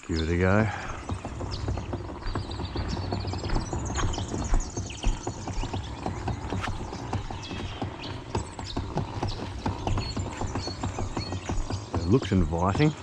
Give it a go. It looks inviting.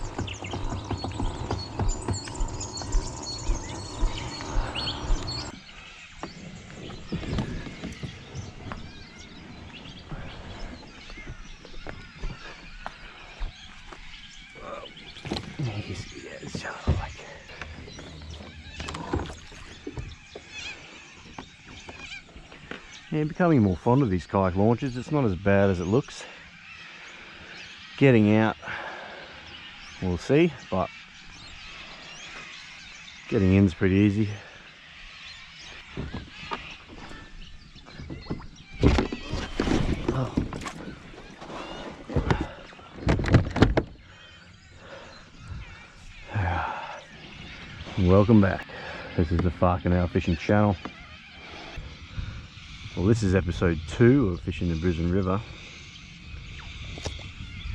Yeah, becoming more fond of these kayak launches. It's not as bad as it looks. Getting out, we'll see, but getting in's pretty easy. Oh. Welcome back. This is the Farking Hour Fishing Channel. Well, this is episode 2 of Fishing the Brisbane River.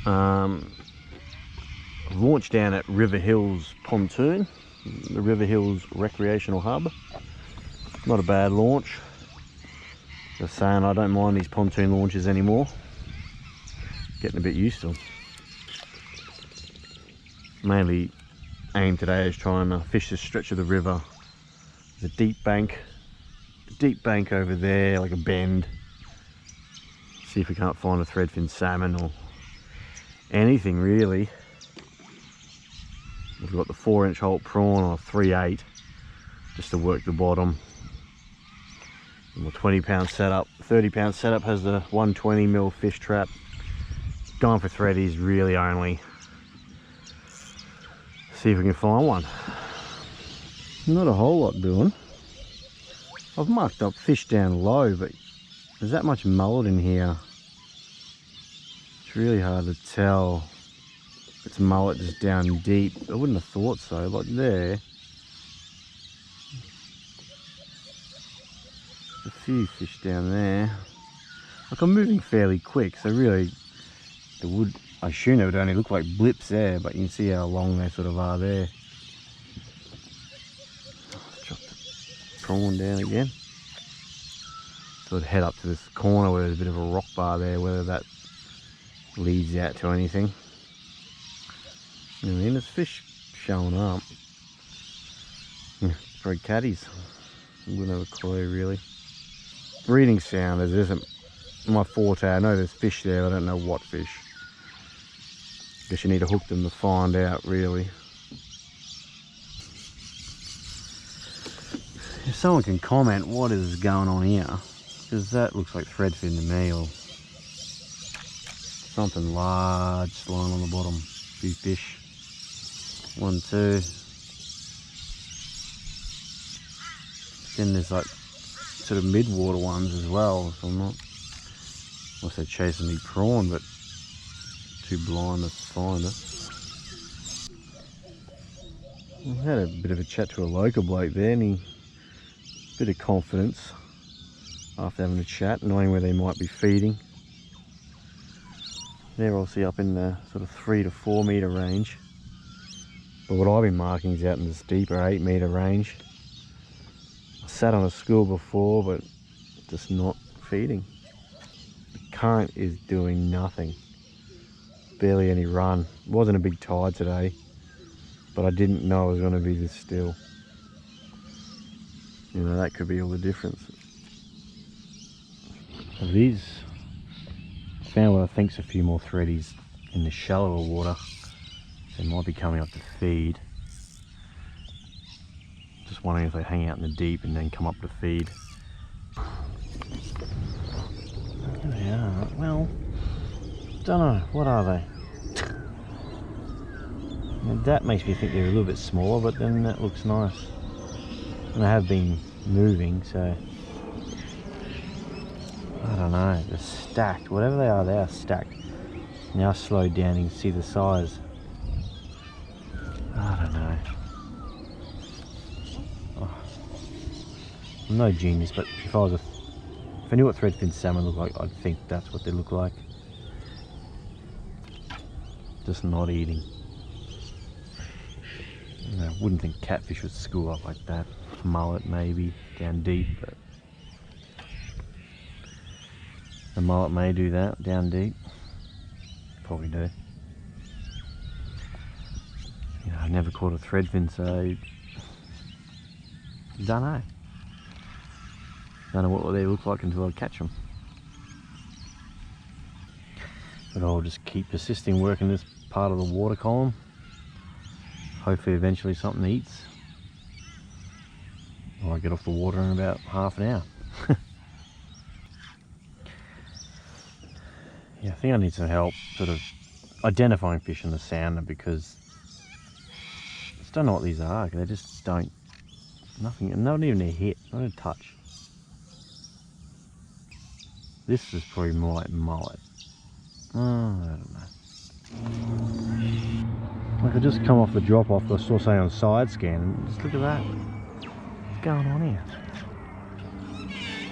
I've launched down at Riverhills pontoon, the Riverhills recreational hub. Not a bad launch. Just saying, I don't mind these pontoon launches anymore. Getting a bit used to them. Mainly aim today is trying to fish this stretch of the river. There's a deep bank over there, like a bend. See if we can't find a threadfin salmon or anything really. We've got the 4-inch Holt prawn on a 3/8 just to work the bottom. And my 20-pound setup, 30-pound setup has the 120mm fish trap. Going for threadies really only. See if we can find one. Not a whole lot doing. I've marked up fish down low, but there's that much mullet in here. It's really hard to tell if it's mullet just down deep. I wouldn't have thought so. Like there, a few fish down there. Like I'm moving fairly quick, so really it would, I assume it would only look like blips there, but you can see how long they sort of are there. Drop the prawn down again. So I'd head up to this corner where there's a bit of a rock bar there, whether that leads out to anything. I mean, there's fish showing up. Probably caddies. Wouldn't have a clue really. Breeding sounders isn't my forte. I know there's fish there, I don't know what fish. Guess you need to hook them to find out really. If someone can comment what is going on here, because that looks like threadfin to me, or something large lying on the bottom. A few fish. 1, 2. Then there's like sort of mid-water ones as well, so I'm not also chasing the prawn, but too blind to find it. I had a bit of a chat to a local bloke there, and he bit of confidence after having a chat, knowing where they might be feeding. They're obviously up in the sort of 3 to 4 metre range, but what I've been marking is out in this deeper 8 metre range. I sat on a school before, but just not feeding. The current is doing nothing. Barely any run. It wasn't a big tide today, but I didn't know it was going to be this still. You know, that could be all the difference. These, found what I think's a few more threadies in the shallower water. They might be coming up to feed. Just wondering if they hang out in the deep and then come up to feed. There they are. Well, don't know. What are they? Now that makes me think they're a little bit smaller, but then that looks nice. And they have been moving, so I don't know. They're stacked. Whatever they are stacked. Now slowed down, you can see the size. I don't know. Oh. I'm no genius, but if I knew what threadfin salmon looked like, I'd think that's what they look like. Just not eating. You know, I wouldn't think catfish would school up like that. Mullet maybe down deep, but the mullet may do that down deep. Probably do. You know, I've never caught a threadfin, so don't know. Don't know what they look like until I catch them. But I'll just keep persisting working this part of the water column. Hopefully eventually something eats. Or I get off the water in about half an hour. Yeah, I think I need some help sort of identifying fish in the sounder, because I just don't know what these are. They just don't, nothing, not even a hit, not a touch. This is probably more like mullet. Oh, I don't know. I could just come off the drop off, I saw something on side scan, and just look at that. What's going on here?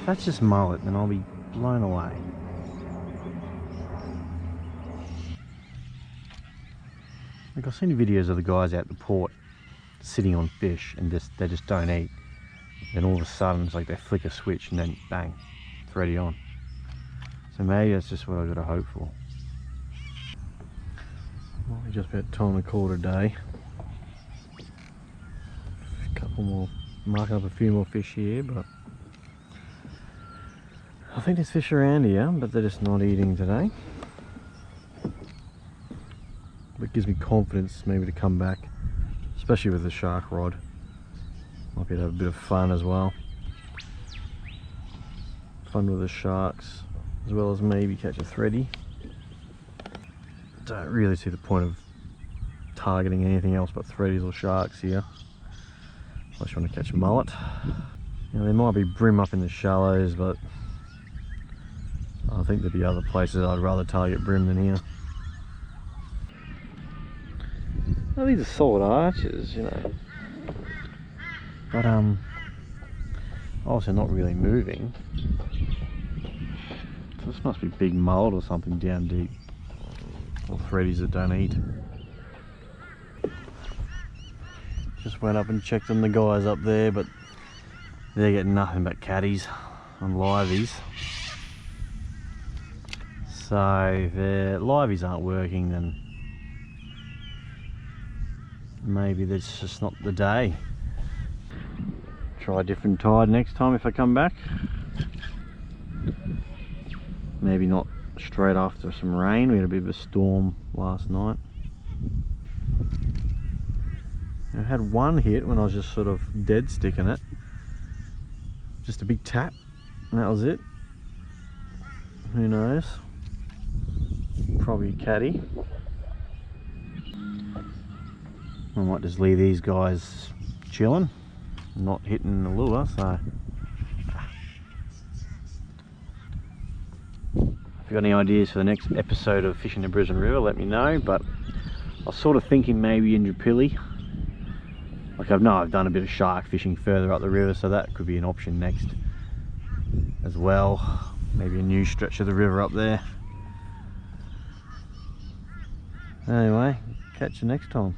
If that's just mullet, then I'll be blown away. Like, I've seen videos of the guys out the port sitting on fish and they just don't eat. Then all of a sudden it's like they flick a switch and then bang, thready on. So maybe that's just what I've got to hope for. Might be just about time to call it a day. A couple more, marking up a few more fish here, but I think there's fish around here, but they're just not eating today. But it gives me confidence maybe to come back, especially with the shark rod. Might be able to have a bit of fun as well. Fun with the sharks, as well as maybe catch a thready. Don't really see the point of targeting anything else but threadies or sharks here. Unless you want to catch a mullet. You know, there might be bream up in the shallows, but I think there'd be other places I'd rather target bream than here. Well, these are solid arches, you know, but obviously not really moving. So this must be big mullet or something down deep, or threadies that don't eat. Just went up and checked on the guys up there, but they're getting nothing but catties on liveys. So if their liveys aren't working, then maybe that's just not the day. Try a different tide next time if I come back. Maybe not straight after some rain. We had a bit of a storm last night. I had one hit when I was just sort of dead sticking it. Just a big tap, and that was it. Who knows? Probably a catty. I might just leave these guys chilling, not hitting the lure, so if you've got any ideas for the next episode of Fishing the Brisbane River, let me know. But I was sort of thinking maybe in Indooroopilly. Like, I've done a bit of shark fishing further up the river, so that could be an option next as well. Maybe a new stretch of the river up there. Anyway, catch you next time.